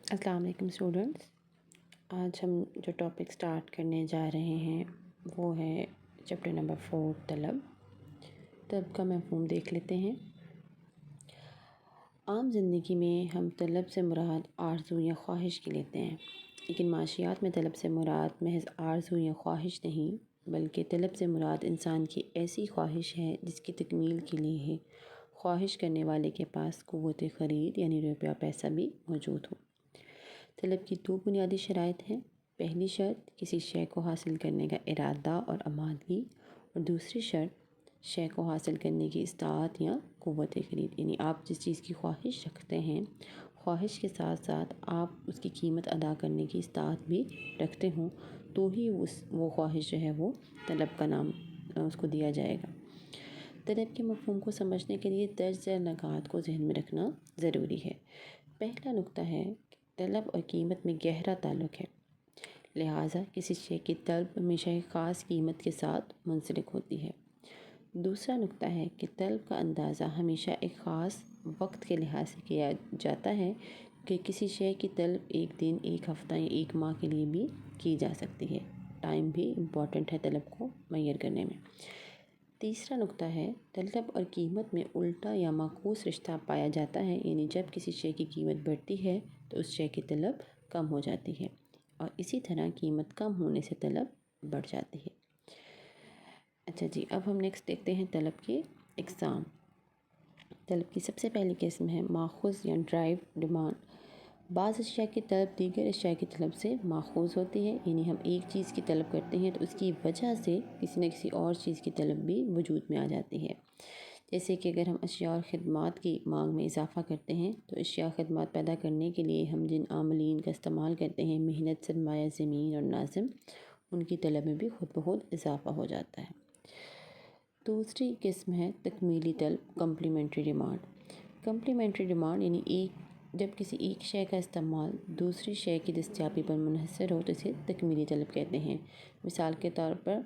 السلام علیکم اسٹوڈنٹس، آج ہم جو ٹاپک سٹارٹ کرنے جا رہے ہیں وہ ہے چیپٹر نمبر 4 طلب کا مفہوم دیکھ لیتے ہیں۔ عام زندگی میں ہم طلب سے مراد آرزو یا خواہش کی لیتے ہیں، لیکن معاشیات میں طلب سے مراد محض آرزو یا خواہش نہیں بلکہ طلب سے مراد انسان کی ایسی خواہش ہے جس کی تکمیل کے لیے خواہش کرنے والے کے پاس قوت خرید یعنی روپیہ پیسہ بھی موجود ہو۔ طلب کی 2 بنیادی شرائط ہیں۔ پہلی شرط کسی شے کو حاصل کرنے کا ارادہ اور آمادگی، اور دوسری شرط شے کو حاصل کرنے کی استطاعت یا قوت خرید، یعنی آپ جس چیز کی خواہش رکھتے ہیں، خواہش کے ساتھ ساتھ آپ اس کی قیمت ادا کرنے کی استطاعت بھی رکھتے ہوں تو ہی وہ خواہش جو ہے وہ طلب کا نام اس کو دیا جائے گا۔ طلب کے مفہوم کو سمجھنے کے لیے درج ذیل نکات کو ذہن میں رکھنا ضروری ہے۔ پہلا نقطہ ہے کہ طلب اور قیمت میں گہرا تعلق ہے، لہٰذا کسی شے کی طلب ہمیشہ ایک خاص قیمت کے ساتھ منسلک ہوتی ہے۔ دوسرا نقطہ ہے کہ طلب کا اندازہ ہمیشہ ایک خاص وقت کے لحاظ سے کیا جاتا ہے کہ کسی شے کی طلب ایک دن، ایک ہفتہ یا ایک ماہ کے لیے بھی کی جا سکتی ہے۔ ٹائم بھی امپورٹنٹ ہے طلب کو معین کرنے میں۔ تیسرا نقطہ ہے طلب اور قیمت میں الٹا یا معکوس رشتہ پایا جاتا ہے، یعنی جب کسی شے کی قیمت بڑھتی ہے تو اس شے کی طلب کم ہو جاتی ہے، اور اسی طرح قیمت کم ہونے سے طلب بڑھ جاتی ہے۔ اچھا جی، اب ہم نیکسٹ دیکھتے ہیں طلب کی اقسام۔ طلب کی سب سے پہلی قسم ہے ماخوذ یا ڈرائیو ڈیمانڈ۔ بعض اشیاء کی طلب دیگر اشیاء کی طلب سے ماخوذ ہوتی ہے، یعنی ہم ایک چیز کی طلب کرتے ہیں تو اس کی وجہ سے کسی نہ کسی اور چیز کی طلب بھی وجود میں آ جاتی ہے۔ جیسے کہ اگر ہم اشیاء اور خدمات کی مانگ میں اضافہ کرتے ہیں تو اشیاء خدمات پیدا کرنے کے لیے ہم جن عاملین کا استعمال کرتے ہیں، محنت، سرمایہ، زمین اور ناظم، ان کی طلب میں بھی خود بخود اضافہ ہو جاتا ہے۔ دوسری قسم ہے تکمیلی طلب، کمپلیمنٹری ڈیمانڈ۔ کمپلیمنٹری ڈیمانڈ یعنی جب کسی ایک شے کا استعمال دوسری شے کی دستیابی پر منحصر ہو تو اسے تکمیلی طلب کہتے ہیں۔ مثال کے طور پر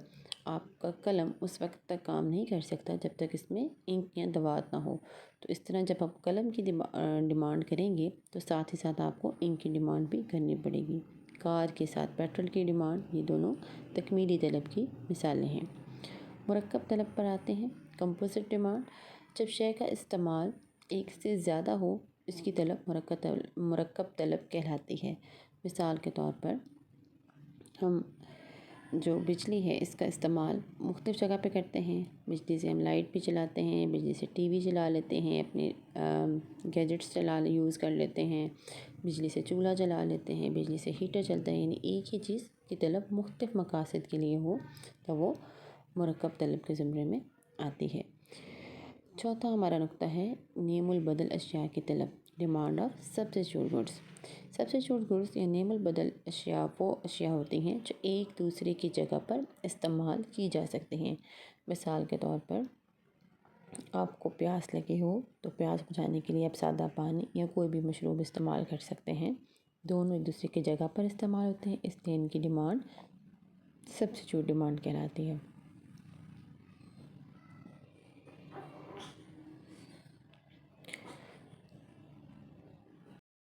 آپ کا قلم اس وقت تک کام نہیں کر سکتا جب تک اس میں انک یا دوات نہ ہو، تو اس طرح جب آپ قلم کی ڈیمانڈ کریں گے تو ساتھ ہی ساتھ آپ کو انک کی ڈیمانڈ بھی کرنی پڑے گی۔ کار کے ساتھ پیٹرول کی ڈیمانڈ، یہ دونوں تکمیلی طلب کی مثالیں ہیں۔ مرکب طلب پر آتے ہیں، کمپوزٹ ڈیمانڈ۔ جب شے کا استعمال ایک سے زیادہ ہو اس کی طلب مرکب طلب کہلاتی ہے۔ مثال کے طور پر ہم جو بجلی ہے اس کا استعمال مختلف جگہ پہ کرتے ہیں، بجلی سے ہم لائٹ بھی چلاتے ہیں، بجلی سے ٹی وی چلا لیتے ہیں، اپنے گیجٹس یوز کر لیتے ہیں، بجلی سے چولہا جلا لیتے ہیں، بجلی سے ہیٹر چلتا ہے، یعنی ایک ہی چیز کی طلب مختلف مقاصد کے لیے ہو تو وہ مرکب طلب کے زمرے میں آتی ہے۔ چوتھا ہمارا نقطہ ہے نیم البدل اشیاء کی طلب، demand of substitute goods. Substitute goods یا نیم البدل اشیاء وہ اشیاء ہوتی ہیں جو ایک دوسرے کی جگہ پر استعمال کی جا سکتی ہیں۔ مثال کے طور پر آپ کو پیاس لگی ہو تو پیاس بجھانے کے لیے آپ سادہ پانی یا کوئی بھی مشروب استعمال کر سکتے ہیں، دونوں ایک دوسرے کی جگہ پر استعمال ہوتے ہیں، اس لیے ان کی ڈیمانڈ سبسٹیٹیوٹ ڈیمانڈ کہلاتی ہے۔